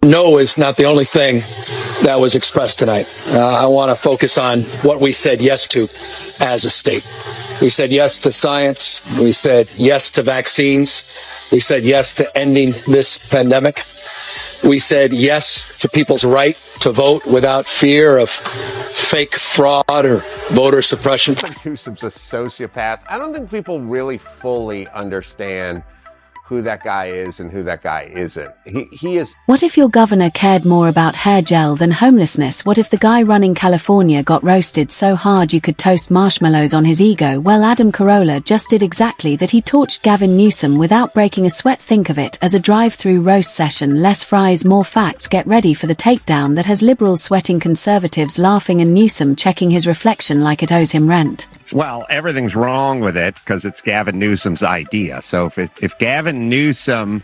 No is not the only thing that was expressed tonight. I want to focus on what we said yes to as a state. We said yes to science. We said yes to vaccines. We said yes to ending this pandemic. We said yes to people's right to vote without fear of fake fraud or voter suppression. Newsom's a sociopath. I don't think people really fully understand who that guy is and who that guy isn't. He is. What if your governor cared more about hair gel than homelessness? What if the guy running California got roasted so hard you could toast marshmallows on his ego? Well, Adam Carolla just did exactly that. He torched Gavin Newsom without breaking a sweat. Think of it as a drive-through roast session. Less fries, more facts. Get ready for the takedown that has liberals sweating, conservatives laughing, and Newsom checking his reflection like it owes him rent. Well, everything's wrong with it because it's Gavin Newsom's idea. So if Gavin Newsom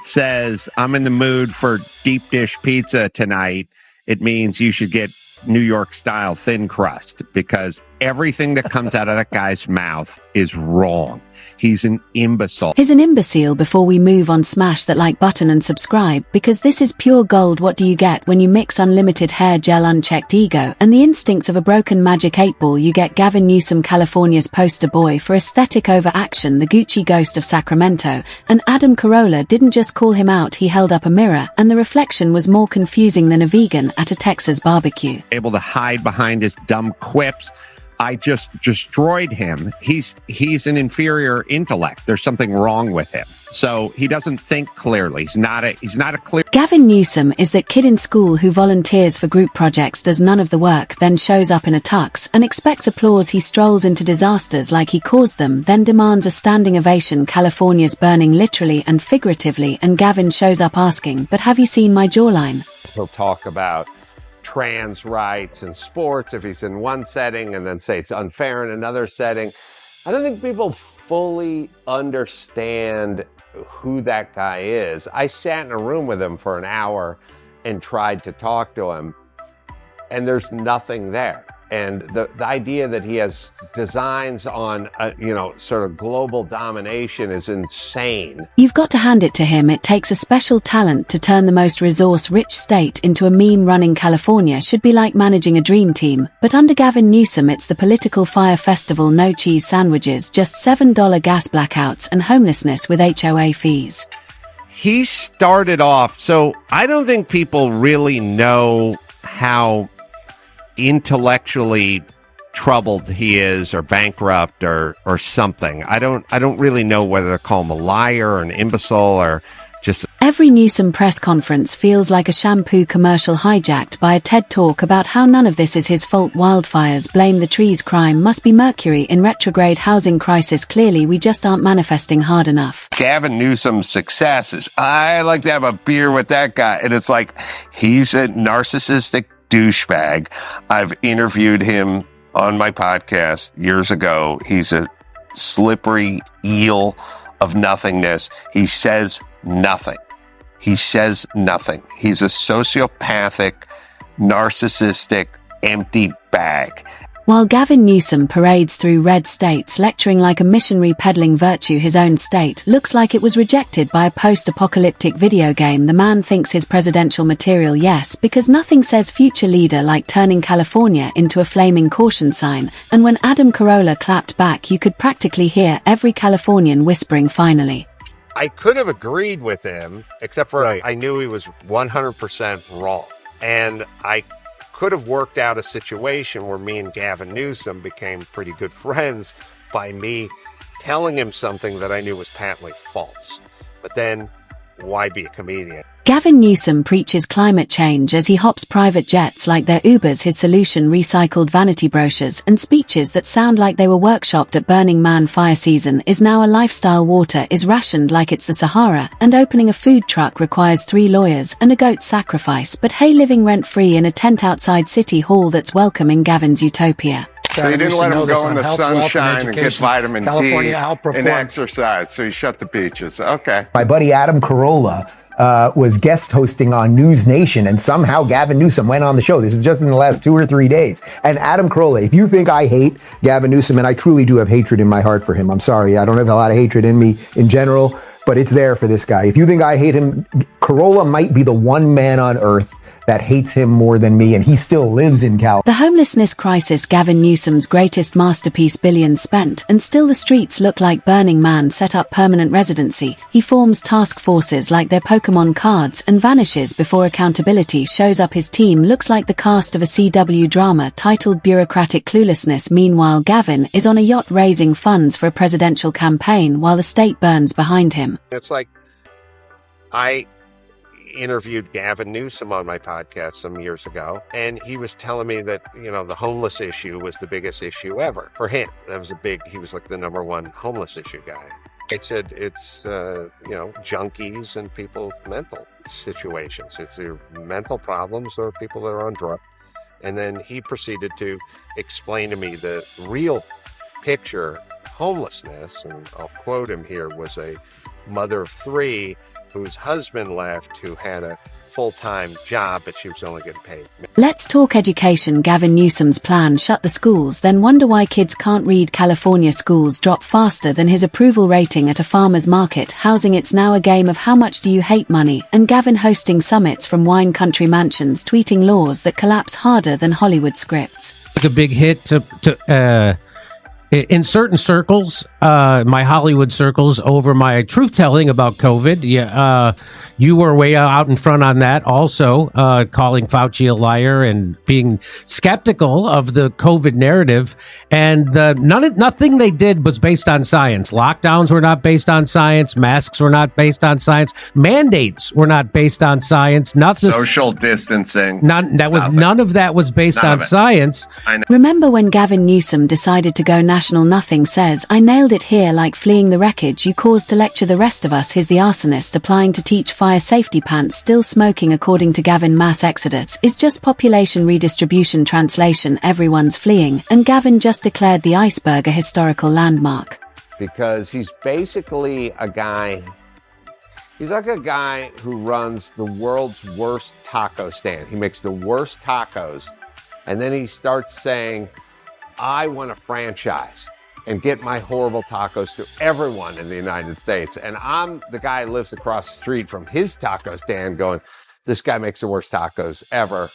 says, I'm in the mood for deep dish pizza tonight, it means you should get New York style thin crust, because everything that comes out of that guy's mouth is wrong. He's an imbecile. He's an imbecile. Before we move on, smash that like button and subscribe, because this is pure gold. What do you get when you mix unlimited hair gel, unchecked ego, and the instincts of a broken magic 8-ball? You get Gavin Newsom, California's poster boy for aesthetic over action, the Gucci ghost of Sacramento. And Adam Carolla didn't just call him out, he held up a mirror, and the reflection was more confusing than a vegan at a Texas barbecue. Able to hide behind his dumb quips. I just destroyed him. He's an inferior intellect. There's something wrong with him. So he doesn't think clearly. He's not a clear. Gavin Newsom is that kid in school who volunteers for group projects, does none of the work, then shows up in a tux and expects applause. He strolls into disasters like he caused them, then demands a standing ovation. California's burning literally and figuratively, and Gavin shows up asking, but have you seen my jawline? He'll talk about trans rights and sports if he's in one setting, and then say it's unfair in another setting. I don't think people fully understand who that guy is. I sat in a room with him for an hour and tried to talk to him, and there's nothing there. And the idea that he has designs on, sort of global domination is insane. You've got to hand it to him. It takes a special talent to turn the most resource-rich state into a meme. Running California should be like managing a dream team. But under Gavin Newsom, it's the political fire festival. No cheese sandwiches, just $7 gas blackouts, and homelessness with HOA fees. He started off, so I don't think people really know how intellectually troubled he is, or bankrupt, or something. I don't really know whether to call him a liar or an imbecile or just. Every Newsom press conference feels like a shampoo commercial hijacked by a TED talk about how none of this is his fault. Wildfires, blame the trees, crime must be Mercury in retrograde, housing crisis. Clearly we just aren't manifesting hard enough. Gavin Newsom's success is, I like to have a beer with that guy, and it's like he's a narcissistic douchebag. I've interviewed him on my podcast years ago. He's a slippery eel of nothingness. He says nothing. He's a sociopathic, narcissistic, empty bag. While Gavin Newsom parades through red states lecturing like a missionary peddling virtue, his own state looks like it was rejected by a post-apocalyptic video game. The man thinks his presidential material, yes, because nothing says future leader like turning California into a flaming caution sign. And when Adam Carolla clapped back, you could practically hear every Californian whispering, finally. I could have agreed with him, except for I knew he was 100% wrong. And I could have worked out a situation where me and Gavin Newsom became pretty good friends by me telling him something that I knew was patently false. But then, why be a comedian? Gavin Newsom preaches climate change as he hops private jets like they're Ubers. His solution, recycled vanity brochures and speeches that sound like they were workshopped at Burning Man. Fire season is now a lifestyle. Water is rationed like it's the Sahara, and opening a food truck requires 3 lawyers and a goat sacrifice. But hey, living rent-free in a tent outside City Hall, that's welcome in Gavin's utopia. So you didn't let him go in the sunshine and get vitamin D and exercise, so you shut the beaches. Okay. My buddy Adam Carolla was guest hosting on News Nation, and somehow Gavin Newsom went on the show. This is just in the last 2 or 3 days. And Adam Carolla, if you think I hate Gavin Newsom, and I truly do have hatred in my heart for him, I'm sorry, I don't have a lot of hatred in me in general, but it's there for this guy. If you think I hate him, Carolla might be the one man on earth that hates him more than me, and he still lives in Cal. The homelessness crisis, Gavin Newsom's greatest masterpiece, billions spent, and still the streets look like Burning Man set up permanent residency. He forms task forces like they're Pokemon cards and vanishes before accountability shows up. His team looks like the cast of a CW drama titled Bureaucratic Cluelessness. Meanwhile, Gavin is on a yacht raising funds for a presidential campaign while the state burns behind him. It's like, I interviewed Gavin Newsom on my podcast some years ago, and he was telling me that, the homeless issue was the biggest issue ever for him. That was he was like the #1 homeless issue guy. I said it's, junkies and people with mental situations. It's their mental problems or people that are on drugs. And then he proceeded to explain to me the real picture homelessness, and I'll quote him here, was a mother of 3 whose husband left, who had a full-time job, but she was only getting paid. Let's talk education. Gavin Newsom's plan: shut the schools, then wonder why kids can't read. California schools drop faster than his approval rating at a farmer's market. Housing: it's now a game of how much do you hate money. And Gavin hosting summits from wine country mansions, tweeting laws that collapse harder than Hollywood scripts. It's a big hit in certain circles, my Hollywood circles, over my truth-telling about COVID. You were way out in front on that, also calling Fauci a liar and being skeptical of the COVID narrative. And nothing they did was based on science. Lockdowns were not based on science. Masks were not based on science. Mandates were not based on science. Nothing. Social distancing. None of that was based on science. Remember when Gavin Newsom decided to go national? Nothing says, "I nailed it here," like fleeing the wreckage you caused to lecture the rest of us. He's the arsonist applying to teach fire safety pants, still smoking. According to Gavin, mass exodus is just population redistribution. Translation: everyone's fleeing, and Gavin just declared the iceberg a historical landmark. Because he's basically he's like a guy who runs the world's worst taco stand. He makes the worst tacos, and then he starts saying, I want a franchise and get my horrible tacos to everyone in the United States. And I'm the guy who lives across the street from his taco stand going, this guy makes the worst tacos ever.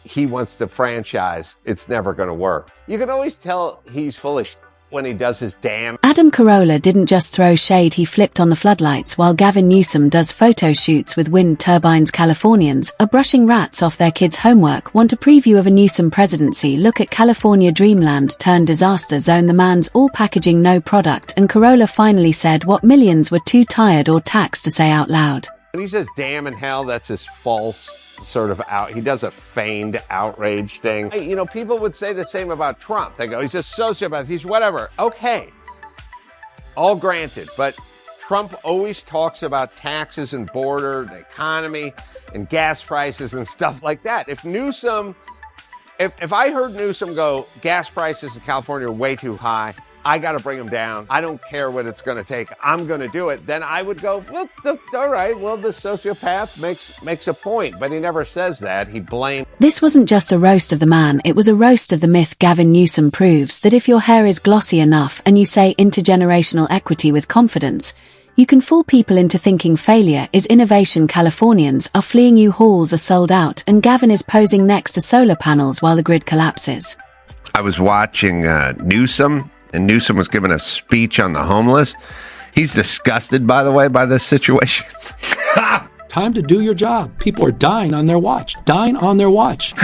He wants to franchise. It's never going to work. You can always tell he's full of shit when he does his damn. Adam Carolla didn't just throw shade, he flipped on the floodlights while Gavin Newsom does photo shoots with wind turbines. Californians are brushing rats off their kids' homework. Want a preview of a Newsom presidency? Look at California dreamland turned disaster zone. The man's all packaging, no product, and Carolla finally said what millions were too tired or taxed to say out loud. When he says damn and hell, that's his false sort of he does a feigned outrage thing. People would say the same about Trump. They go, he's a sociopath, he's whatever. Okay, all granted, but Trump always talks about taxes and border, the economy, and gas prices and stuff like that. If I heard Newsom go, gas prices in California are way too high, I got to bring them down, I don't care what it's going to take, I'm going to do it, then I would go, well, all right, well, the sociopath makes a point. But he never says that. He blames. This wasn't just a roast of the man, it was a roast of the myth. Gavin Newsom proves that if your hair is glossy enough and you say intergenerational equity with confidence, you can fool people into thinking failure is innovation. Californians are fleeing, U-Hauls are sold out, and Gavin is posing next to solar panels while the grid collapses. I was watching Newsom, and Newsom was giving a speech on the homeless. He's disgusted, by the way, by this situation. Time to do your job. People are dying on their watch. Dying on their watch.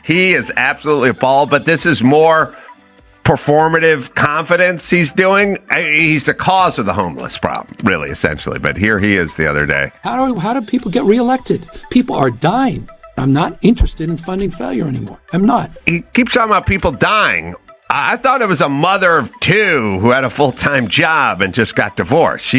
He is absolutely appalled, but this is more performative confidence he's doing. He's the cause of the homeless problem, really, essentially. But here he is the other day. How do people get reelected? People are dying. I'm not interested in funding failure anymore. I'm not. He keeps talking about people dying. I thought it was a mother of 2 who had a full-time job and just got divorced.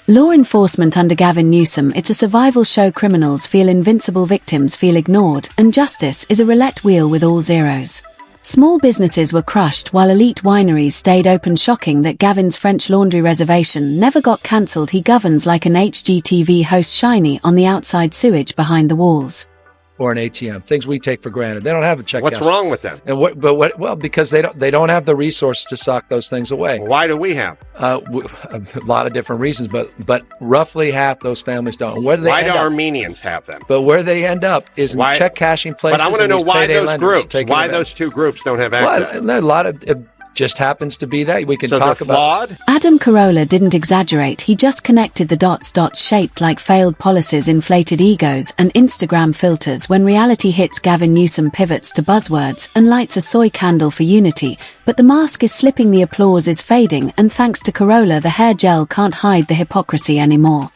Law enforcement under Gavin Newsom, it's a survival show. Criminals feel invincible, victims feel ignored, and justice is a roulette wheel with all zeros. Small businesses were crushed while elite wineries stayed open. Shocking that Gavin's French Laundry reservation never got cancelled. He governs like an HGTV host, shiny on the outside, sewage behind the walls. Or an ATM, things we take for granted. They don't have a check. What's wrong with them? And well, because they don't have the resources to sock those things away. Why do we have? A lot of different reasons, but roughly half those families don't. And where do they Why end do up? Armenians have them? But where they end up is in check cashing places. But I want to know why those groups. Why those those two groups don't have access? Well, a lot of it just happens to be that we can So talk they're about. flawed? Adam Carolla didn't exaggerate. He just connected the dots shaped like failed policies, inflated egos, and Instagram filters. When reality hits, Gavin Newsom pivots to buzzwords and lights a soy candle for unity. But the mask is slipping, the applause is fading, and thanks to Carolla, the hair gel can't hide the hypocrisy anymore.